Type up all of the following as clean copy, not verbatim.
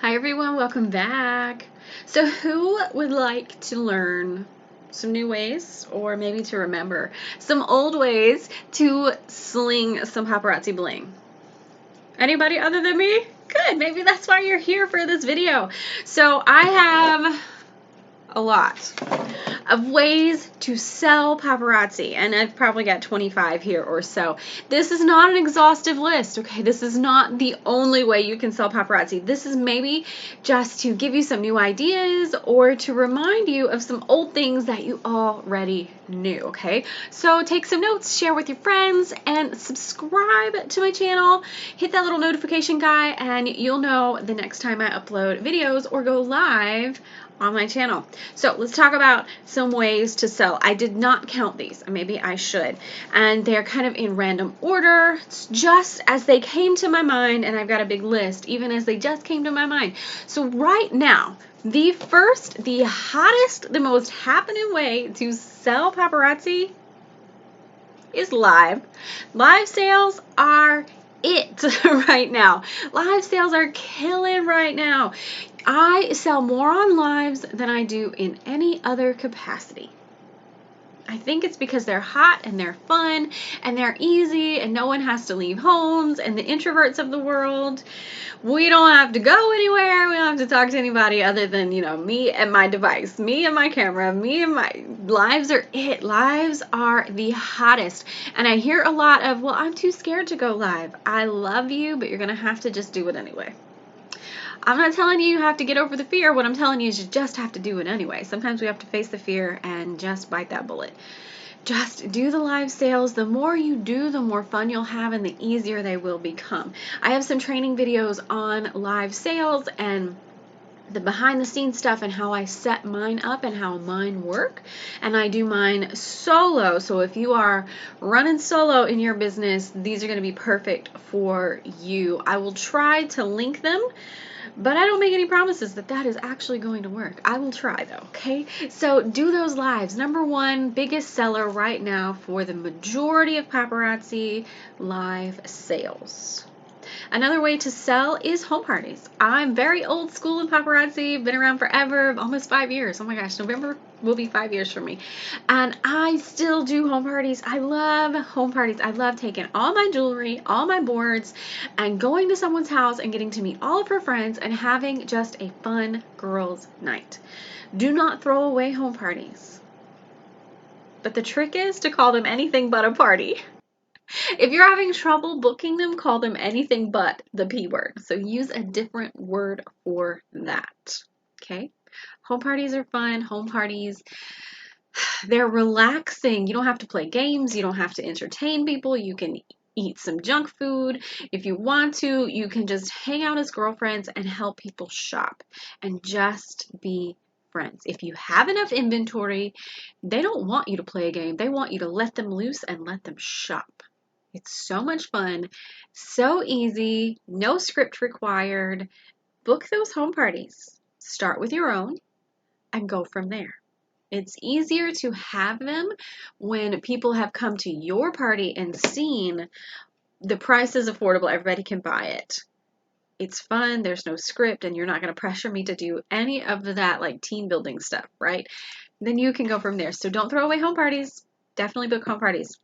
Hi everyone, welcome back. So who would like to learn some new ways or maybe to remember some old ways to sling some paparazzi bling? Anybody other than me? Good, maybe that's why you're here for this video. So I have a lot of ways to sell paparazzi, and I've probably got 25 here or so. This is not an exhaustive list, okay? This is not the only way you can sell paparazzi. This is maybe just to give you some new ideas or to remind you of some old things that you already knew, okay? So take some notes, share with your friends, and subscribe to my channel. Hit that little notification guy, and you'll know the next time I upload videos or go live on my channel. So let's talk about some ways to sell. I did not count these, maybe I should, and they're kind of in random order. It's just as they came to my mind, and I've got a big list even as they just came to my mind. So right now, the first, the hottest, the most happening way to sell paparazzi is live. Live sales are it right now. Live sales are killing right now. I sell more on lives than I do in any other capacity. I think it's because they're hot and they're fun and they're easy and no one has to leave homes, and the introverts of the world, we don't have to go anywhere. We don't have to talk to anybody other than, me and my device, me and my camera, me and my lives are it. Lives are the hottest. And I hear a lot of, well, I'm too scared to go live. I love you, but you're going to have to just do it anyway. I'm not telling you have to get over the fear. What I'm telling you is you just have to do it anyway. Sometimes we have to face the fear and just bite that bullet. Just do the live sales. The more you do, the more fun you'll have and the easier they will become. I have some training videos on live sales and the behind the scenes stuff and how I set mine up and how mine work. And I do mine solo. So if you are running solo in your business, these are going to be perfect for you. I will try to link them, but I don't make any promises that that is actually going to work. I will try though, okay? So do those lives. Number one, biggest seller right now for the majority of paparazzi, live sales. Another way to sell is home parties. I'm very old school in paparazzi, been around forever, almost 5 years. Oh my gosh, November will be 5 years for me. And I still do home parties. I love home parties. I love taking all my jewelry, all my boards, and going to someone's house and getting to meet all of her friends and having just a fun girls' night. Do not throw away home parties. But the trick is to call them anything but a party. If you're having trouble booking them, call them anything but the P word. So use a different word for that. Okay? Home parties are fun. Home parties, they're relaxing. You don't have to play games. You don't have to entertain people. You can eat some junk food. If you want to, you can just hang out as girlfriends and help people shop and just be friends. If you have enough inventory, they don't want you to play a game. They want you to let them loose and let them shop. It's so much fun, so easy, no script required. Book those home parties. Start with your own and go from there. It's easier to have them when people have come to your party and seen the price is affordable, everybody can buy it. It's fun, there's no script, and you're not going to pressure me to do any of that like team building stuff, right? Then you can go from there. So don't throw away home parties. Definitely book home parties.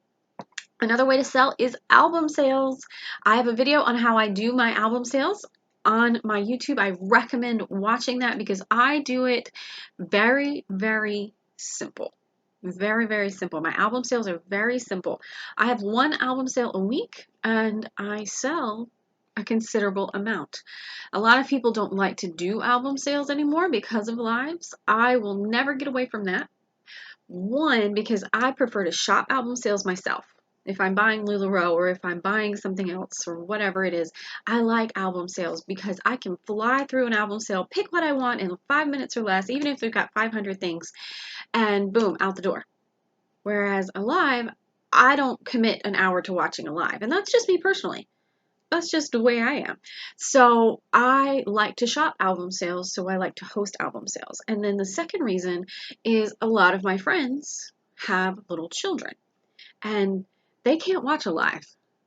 Another way to sell is album sales. I have a video on how I do my album sales on my YouTube. I recommend watching that because I do it very, very simple. Very, very simple. My album sales are very simple. I have one album sale a week and I sell a considerable amount. A lot of people don't like to do album sales anymore because of lives. I will never get away from that. One, because I prefer to shop album sales myself. If I'm buying LuLaRoe or if I'm buying something else or whatever it is, I like album sales because I can fly through an album sale, pick what I want in 5 minutes or less, even if they've got 500 things, and boom, out the door. Whereas a live, I don't commit an hour to watching a live, and that's just me personally. That's just the way I am. So I like to shop album sales, so I like to host album sales. And then the second reason is a lot of my friends have little children and they can't watch a live.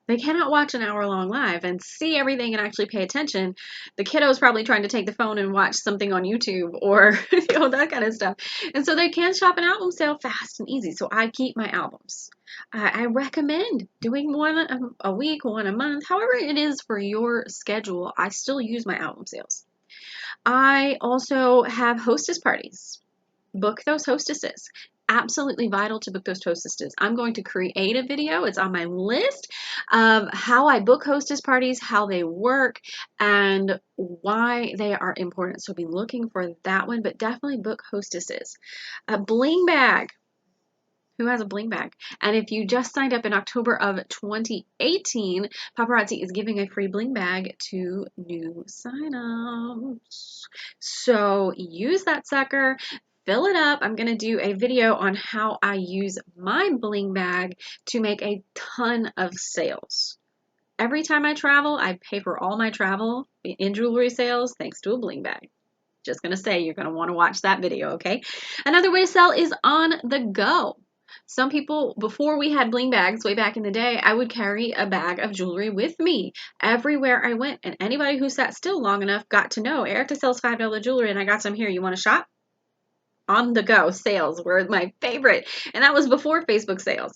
They cannot watch an hour-long live and see everything and actually pay attention. The kiddo's probably trying to take the phone and watch something on YouTube or that kind of stuff. And so they can shop an album sale fast and easy. So I keep my albums. I recommend doing one a week, one a month, however it is for your schedule. I still use my album sales. I also have hostess parties. Book those hostesses. Absolutely vital to book those hostesses. I'm going to create a video. It's on my list of how I book hostess parties, how they work, and why they are important. So be looking for that one, but definitely book hostesses. A bling bag. Who has a bling bag? And if you just signed up in October of 2018, Paparazzi is giving a free bling bag to new signups. So use that sucker, fill it up. I'm going to do a video on how I use my bling bag to make a ton of sales. Every time I travel, I pay for all my travel in jewelry sales thanks to a bling bag. Just going to say you're going to want to watch that video, okay? Another way to sell is on the go. Some people, before we had bling bags way back in the day, I would carry a bag of jewelry with me everywhere I went. And anybody who sat still long enough got to know Ericka sells $5 jewelry and I got some here. You want to shop? On the go sales were my favorite. And that was before Facebook sales.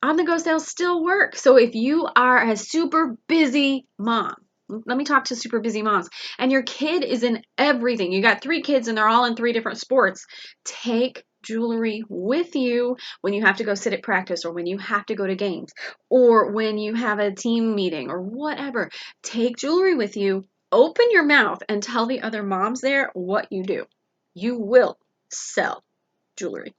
On the go sales still work. So if you are a super busy mom, let me talk to super busy moms, and your kid is in everything. You got 3 kids and they're all in 3 different sports. Take jewelry with you when you have to go sit at practice or when you have to go to games or when you have a team meeting or whatever. Take jewelry with you. Open your mouth and tell the other moms there what you do. You will sell jewelry.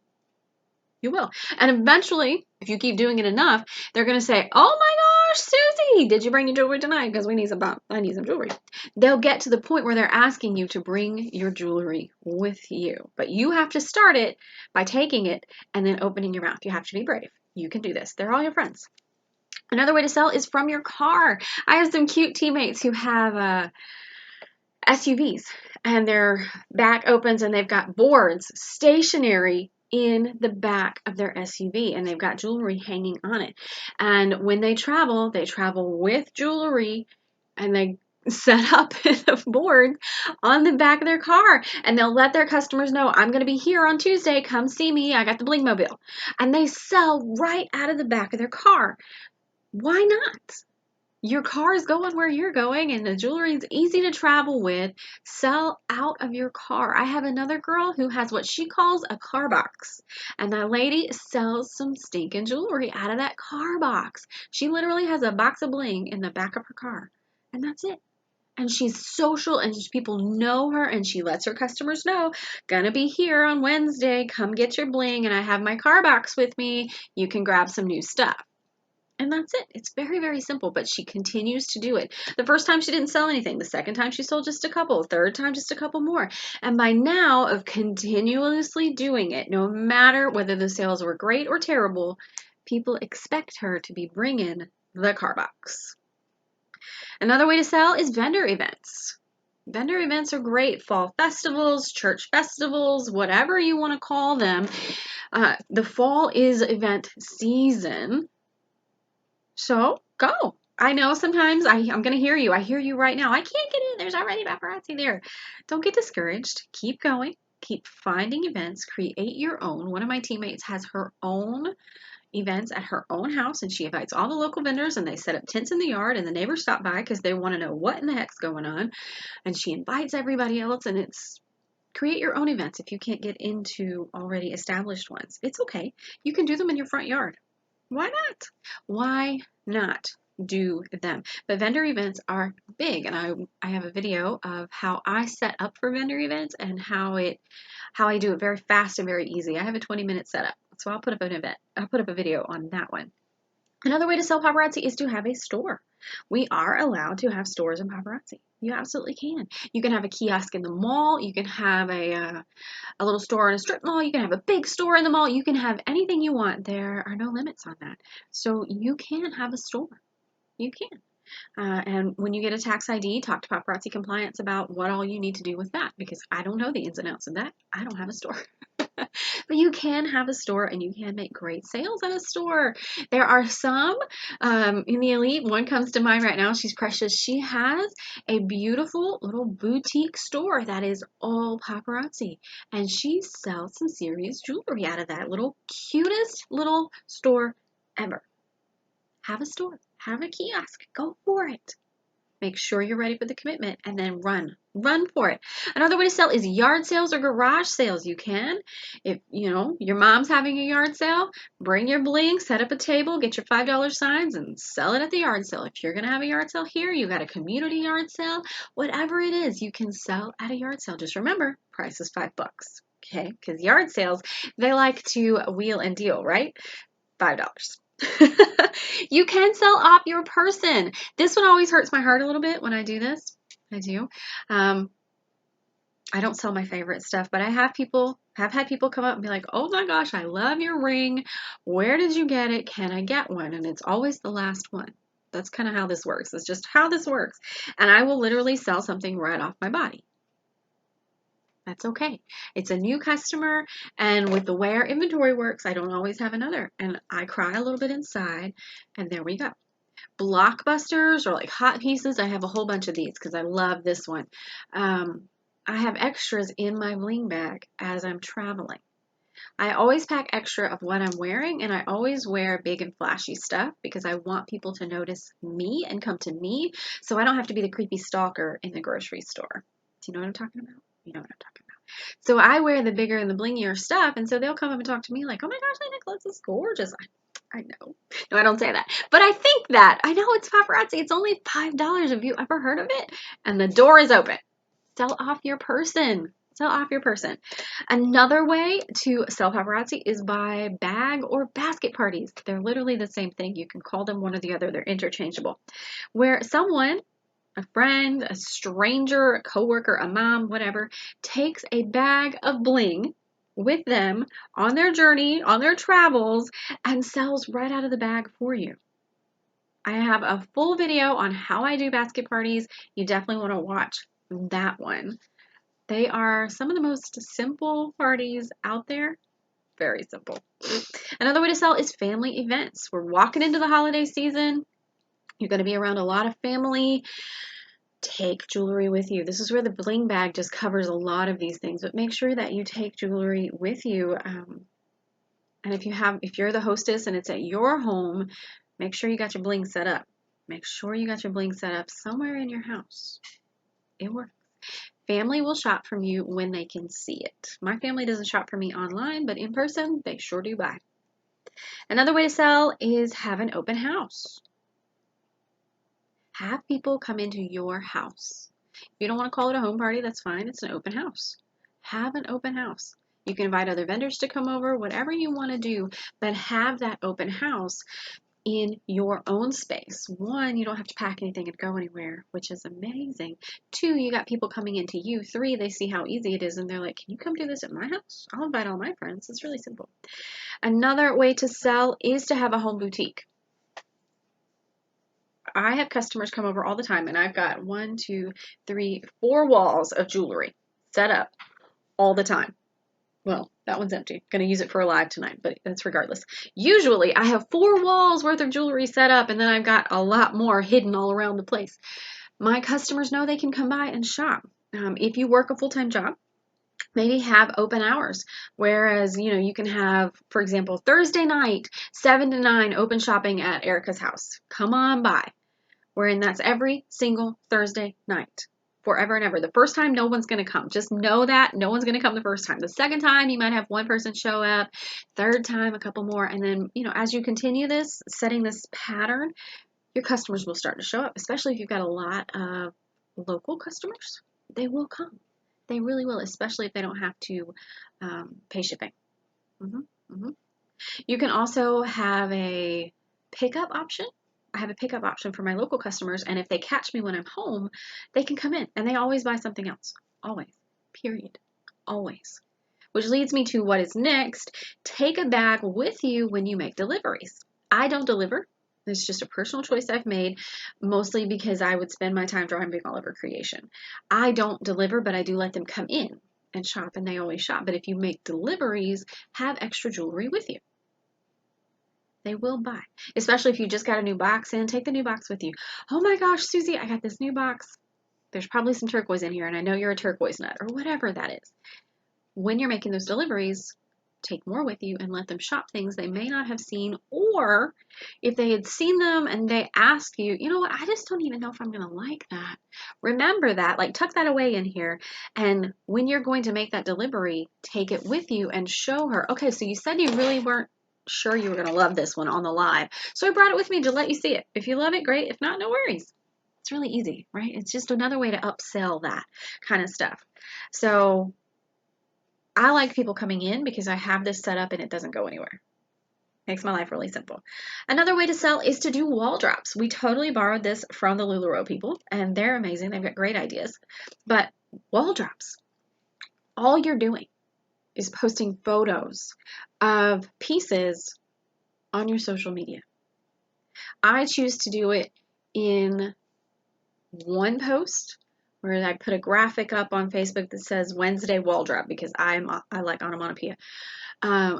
You will. And eventually, if you keep doing it enough, they're going to say, oh my gosh, Susie, did you bring your jewelry tonight? Because we need I need some jewelry. They'll get to the point where they're asking you to bring your jewelry with you. But you have to start it by taking it and then opening your mouth. You have to be brave. You can do this. They're all your friends. Another way to sell is from your car. I have some cute teammates who have SUVs and their back opens and they've got boards stationary in the back of their SUV and they've got jewelry hanging on it. And when they travel with jewelry and they set up the board on the back of their car and they'll let their customers know, I'm going to be here on Tuesday. Come see me. I got the bling mobile. And they sell right out of the back of their car. Why not? Your car is going where you're going and the jewelry is easy to travel with. Sell out of your car. I have another girl who has what she calls a car box. And that lady sells some stinking jewelry out of that car box. She literally has a box of bling in the back of her car. And that's it. And she's social and people know her and she lets her customers know, gonna be here on Wednesday. Come get your bling and I have my car box with me. You can grab some new stuff. And that's it. It's very, very simple, but she continues to do it. The first time she didn't sell anything. The second time she sold just a couple. Third time just a couple more. And by now of continuously doing it, no matter whether the sales were great or terrible, people expect her to be bringing the car box. Another way to sell is vendor events. Vendor events are great. Fall festivals, church festivals, whatever you want to call them. The fall is event season. So go. I know sometimes I'm going to hear you. I hear you right now. I can't get in. There's already paparazzi there. Don't get discouraged. Keep going. Keep finding events. Create your own. One of my teammates has her own events at her own house and she invites all the local vendors and they set up tents in the yard and the neighbors stop by because they want to know what in the heck's going on. And she invites everybody else and it's create your own events if you can't get into already established ones. It's okay. You can do them in your front yard. Why not? Why not do them? But vendor events are big, and I have a video of how I set up for vendor events and how I do it very fast and very easy. I have a 20-minute setup, so I'll put up a video on that one. Another way to sell paparazzi is to have a store. We are allowed to have stores in paparazzi. You absolutely can. You can have a kiosk in the mall. You can have a little store in a strip mall. You can have a big store in the mall. You can have anything you want. There are no limits on that. So you can have a store. You can. And when you get a tax ID, talk to Paparazzi Compliance about what all you need to do with that because I don't know the ins and outs of that. I don't have a store. But you can have a store and you can make great sales at a store. There are some in the elite. One comes to mind right now. She's precious. She has a beautiful little boutique store that is all paparazzi. And she sells some serious jewelry out of that little cutest little store ever. Have a store. Have a kiosk. Go for it. Make sure you're ready for the commitment and then run. Run for it. Another way to sell is yard sales or garage sales. You can. If your mom's having a yard sale, bring your bling, set up a table, get your $5 signs and sell it at the yard sale. If you're going to have a yard sale here, you got a community yard sale, whatever it is, you can sell at a yard sale. Just remember, price is $5. Okay? Because yard sales, they like to wheel and deal, right? $5. You can sell off your person. This one always hurts my heart a little bit when I do this. I do. I don't sell my favorite stuff, but I have had people come up and be like, oh my gosh, I love your ring. Where did you get it? Can I get one? And it's always the last one. That's kind of how this works. It's just how this works. And I will literally sell something right off my body. That's okay. It's a new customer, and with the way our inventory works, I don't always have another. And I cry a little bit inside, and there we go. Blockbusters or like hot pieces, I have a whole bunch of these because I love this one. I have extras in my bling bag as I'm traveling. I always pack extra of what I'm wearing, and I always wear big and flashy stuff because I want people to notice me and come to me so I don't have to be the creepy stalker in the grocery store. Do you know what I'm talking about? You know what I'm talking about. So I wear the bigger and the blingier stuff, and so they'll come up and talk to me like, oh my gosh, that necklace is gorgeous. I know. No, I don't say that. But I think that. I know it's paparazzi. It's only $5. Have you ever heard of it? And the door is open. Sell off your person. Sell off your person. Another way to sell paparazzi is by bag or basket parties. They're literally the same thing. You can call them one or the other. They're interchangeable. Where someone, a friend, a stranger, a coworker, a mom, whatever, takes a bag of bling with them on their journey, on their travels, and sells right out of the bag for you. I have a full video on how I do basket parties. You definitely want to watch that one. They are some of the most simple parties out there. Very simple. Another way to sell is family events. We're walking into the holiday season. You're going to be around a lot of family. Take jewelry with you. This is where the bling bag just covers a lot of these things, but make sure that you take jewelry with you. And if you're the hostess and it's at your home, make sure you got your bling set up. Make sure you got your bling set up somewhere in your house. It works. Family will shop from you when they can see it. My family doesn't shop for me online, but in person, they sure do buy. Another way to sell is have an open house. Have people come into your house. If you don't want to call it a home party, that's fine. It's an open house. Have an open house. You can invite other vendors to come over, whatever you want to do, but have that open house in your own space. One, you don't have to pack anything and go anywhere, which is amazing. Two, you got people coming into you. Three, they see how easy it is and they're like, can you come do this at my house? I'll invite all my friends. It's really simple. Another way to sell is to have a home boutique. I have customers come over all the time, and I've got 1, 2, 3, 4 walls of jewelry set up all the time. Well, that one's empty. Going to use it for a live tonight, but that's regardless. Usually, I have 4 walls worth of jewelry set up, and then I've got a lot more hidden all around the place. My customers know they can come by and shop. If you work a full-time job, maybe have open hours. Whereas, you can have, for example, Thursday night, 7 to 9, open shopping at Ericka's house. Come on by. Wherein that's every single Thursday night, forever and ever. The first time, no one's going to come. Just know that no one's going to come the first time. The second time, you might have one person show up. Third time, a couple more. And then, as you continue this, setting this pattern, your customers will start to show up, especially if you've got a lot of local customers. They will come. They really will, especially if they don't have to pay shipping. You can also have a pickup option. I have a pickup option for my local customers, and if they catch me when I'm home, they can come in, and they always buy something else. Always. Period. Always. Which leads me to what is next. Take a bag with you when you make deliveries. I don't deliver. It's just a personal choice I've made, mostly because I would spend my time driving all over creation. I don't deliver, but I do let them come in. and shop, and they always shop. But if you make deliveries, have extra jewelry with you. They will buy, especially if you just got a new box in. Take the new box with you. Oh my gosh, Susie, I got this new box. There's probably some turquoise in here, and I know you're a turquoise nut, or whatever that is. When you're making those deliveries, take more with you and let them shop things they may not have seen, or if they had seen them and they ask you, you know what, I just don't even know if I'm going to like that. Remember that, like tuck that away in here, and when you're going to make that delivery, take it with you and show her, okay, so you said you really weren't sure you were going to love this one on the live, so I brought it with me to let you see it. If you love it, great. If not, no worries. It's really easy, right? It's just another way to upsell that kind of stuff. So I like people coming in because I have this set up and it doesn't go anywhere. Makes my life really simple. Another way to sell is to do wall drops. We totally borrowed this from the LuLaRoe people, and they're amazing. They've got great ideas. But wall drops, all you're doing is posting photos of pieces on your social media. I choose to do it in one post where I put a graphic up on Facebook that says Wednesday wall drop because I like onomatopoeia.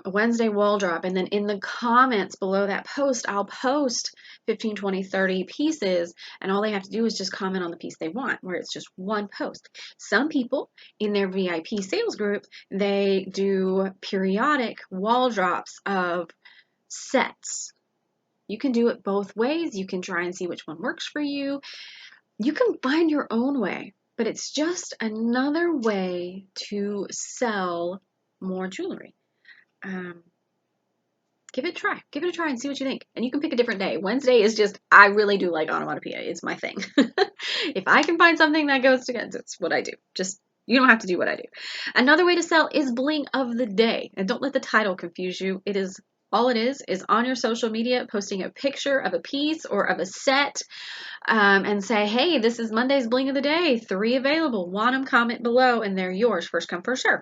Wednesday wall drop, and then in the comments below that post, I'll post 15, 20, 30 pieces, and all they have to do is just comment on the piece they want, where it's just one post. Some people in their VIP sales group, they do periodic wall drops of sets. You can do it both ways. You can try and see which one works for you. You can find your own way, but it's just another way to sell more jewelry. Give it a try. Give it a try and see what you think. And you can pick a different day. Wednesday is just, I really do like onomatopoeia. It's my thing. If I can find something that goes together, that's what I do. Just, you don't have to do what I do. Another way to sell is bling of the day. And don't let the title confuse you. It is, all it is on your social media, posting a picture of a piece or of a set, and say, hey, this is Monday's bling of the day. 3 available. Want them, comment below, and they're yours. First come, first serve.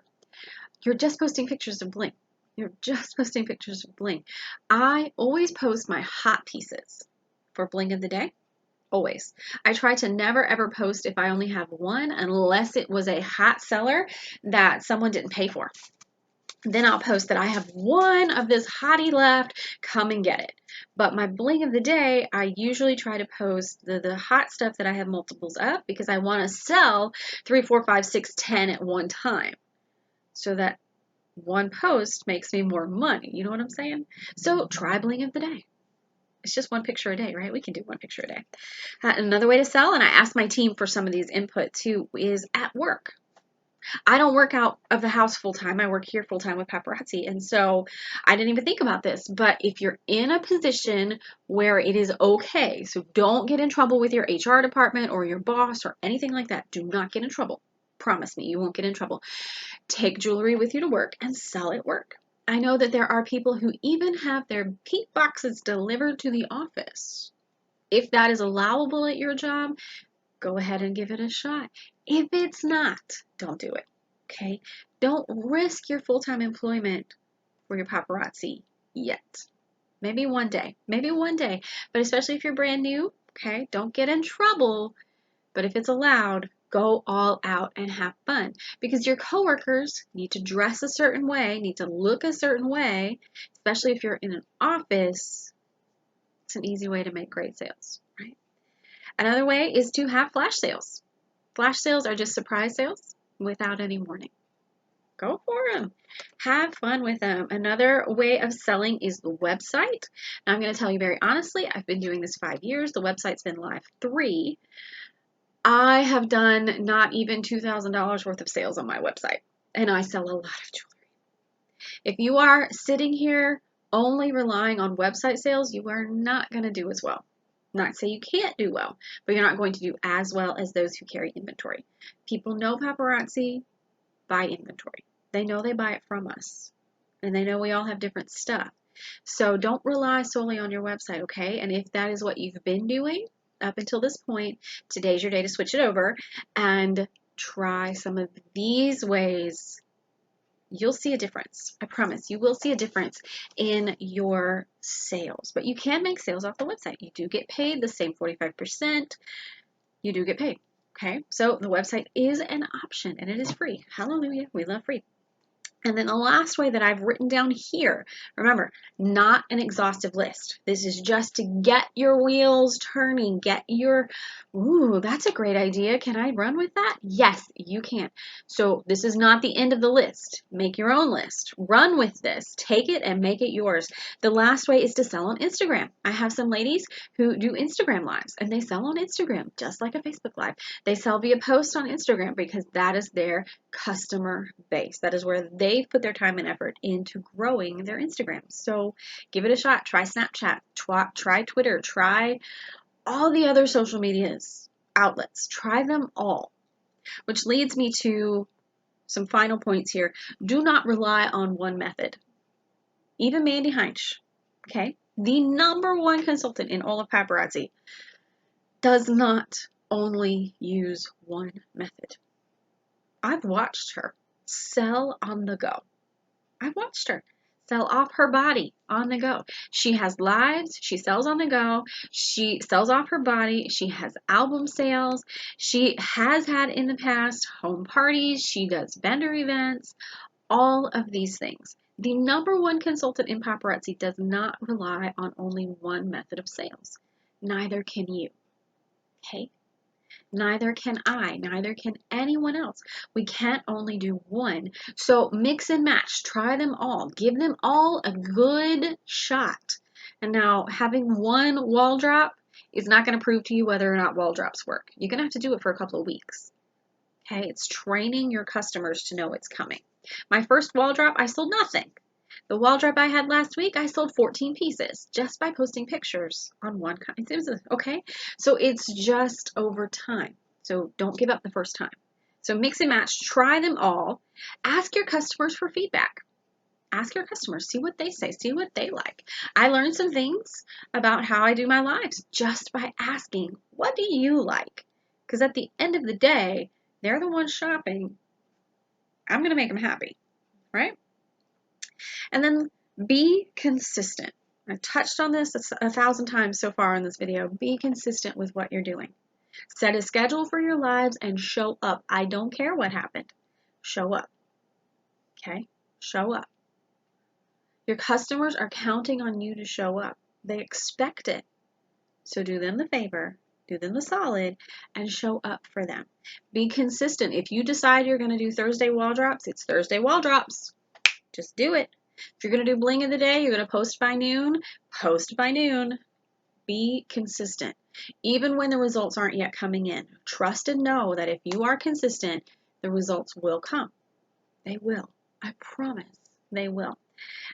You're just posting pictures of bling. You're just posting pictures of bling. I always post my hot pieces for bling of the day. Always. I try to never ever post if I only have one unless it was a hot seller that someone didn't pay for. Then I'll post that I have one of this hottie left. Come and get it. But my bling of the day, I usually try to post the hot stuff that I have multiples of because I want to sell 3, 4, 5, 6, 10 at one time. So that one post makes me more money. You know what I'm saying? So try bling of the day. It's just one picture a day, right? We can do one picture a day. Another way to sell, and I asked my team for some of these input too, is at work. I don't work out of the house full time. I work here full time with Paparazzi. And so I didn't even think about this. But if you're in a position where it is okay, so don't get in trouble with your HR department or your boss or anything like that. Do not get in trouble. Promise me you won't get in trouble. Take jewelry with you to work and sell at work. I know that there are people who even have their peat boxes delivered to the office. If that is allowable at your job, go ahead and give it a shot. If it's not, don't do it, okay? Don't risk your full-time employment for your paparazzi yet. Maybe one day, but especially if you're brand new, okay? Don't get in trouble, but if it's allowed, go all out and have fun because your coworkers need to dress a certain way, need to look a certain way, especially if you're in an office. It's an easy way to make great sales, right? Another way is to have flash sales. Flash sales are just surprise sales without any warning. Go for them. Have fun with them. Another way of selling is the website. Now, I'm going to tell you very honestly, I've been doing this 5 years. The website's been live 3. I have done not even $2,000 worth of sales on my website, and I sell a lot of jewelry. If you are sitting here only relying on website sales, you are not going to do as well. Not say you can't do well, but you're not going to do as well as those who carry inventory. People know paparazzi buy inventory. They know they buy it from us, and they know we all have different stuff. So don't rely solely on your website, okay? And if that is what you've been doing up until this point, today's your day to switch it over and try some of these ways. You'll see a difference. I promise you will see a difference in your sales. But you can make sales off the website. You do get paid the same 45%. You do get paid. Okay, so the website is an option and it is free. Hallelujah, we love free. And then the last way that I've written down here, remember, not an exhaustive list. This is just to get your wheels turning, get your, ooh, that's a great idea. Can I run with that? Yes, you can. So this is not the end of the list. Make your own list. Run with this. Take it and make it yours. The last way is to sell on Instagram. I have some ladies who do Instagram lives and they sell on Instagram, just like a Facebook live. They sell via post on Instagram because that is their customer base. That is where they've put their time and effort into growing their Instagram. So give it a shot. Try Snapchat, try Twitter, try all the other social medias outlets. Try them all, which leads me to some final points here. Do not rely on one method. Even Mandy Heinz, okay, the #1 consultant in all of paparazzi, does not only use one method. I've watched her sell on the go. I've watched her sell off her body on the go. She has lives. She sells on the go. She sells off her body. She has album sales. She has had in the past home parties. She does vendor events, all of these things. The #1 consultant in paparazzi does not rely on only one method of sales. Neither can you. Okay? Neither can I, neither can anyone else. We can't only do one. So mix and match, try them all, give them all a good shot. And now having one wall drop is not going to prove to you whether or not wall drops work. You're going to have to do it for a couple of weeks. Okay, it's training your customers to know it's coming. My first wall drop, I sold nothing. The wall drop I had last week, I sold 14 pieces just by posting pictures on one kind. Okay, so it's just over time. So don't give up the first time. So mix and match, try them all. Ask your customers for feedback. Ask your customers, see what they say, see what they like. I learned some things about how I do my lives just by asking, what do you like? Because at the end of the day, they're the ones shopping. I'm going to make them happy, right? And then be consistent. I've touched on this 1,000 times so far in this video. Be consistent with what you're doing. Set a schedule for your lives and show up. I don't care what happened. Show up. Okay? Show up. Your customers are counting on you to show up. They expect it. So do them the favor, do them the solid, and show up for them. Be consistent. If you decide you're going to do Thursday wall drops, it's Thursday wall drops. Just do it. If you're going to do bling of the day, you're going to post by noon, post by noon. Be consistent. Even when the results aren't yet coming in, trust and know that if you are consistent, the results will come. They will. I promise they will.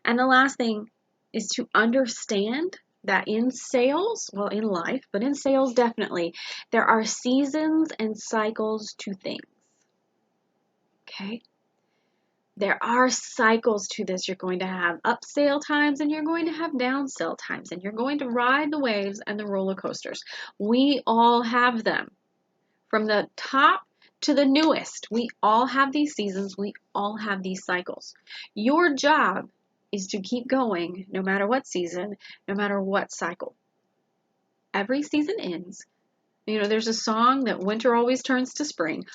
And the last thing is to understand that in sales, well, in life, but in sales definitely, there are seasons and cycles to things. Okay? There are cycles to this. You're going to have up sale times and you're going to have down sale times, and you're going to ride the waves and the roller coasters. We all have them. From the top to the newest, we all have these seasons. We all have these cycles. Your job is to keep going no matter what season, no matter what cycle. Every season ends. You know, there's a song that winter always turns to spring.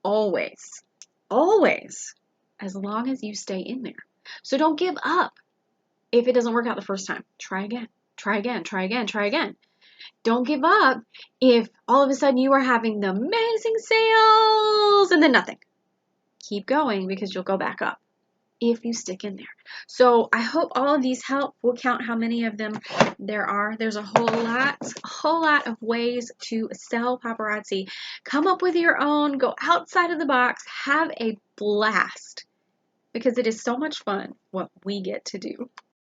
Always. Always. As long as you stay in there. So don't give up if it doesn't work out the first time. Try again. Try again. Try again. Try again. Don't give up if all of a sudden you are having the amazing sales and then nothing. Keep going because you'll go back up if you stick in there. So I hope all of these help. We'll count how many of them there are. There's a whole lot of ways to sell paparazzi. Come up with your own. Go outside of the box. Have a blast because it is so much fun what we get to do.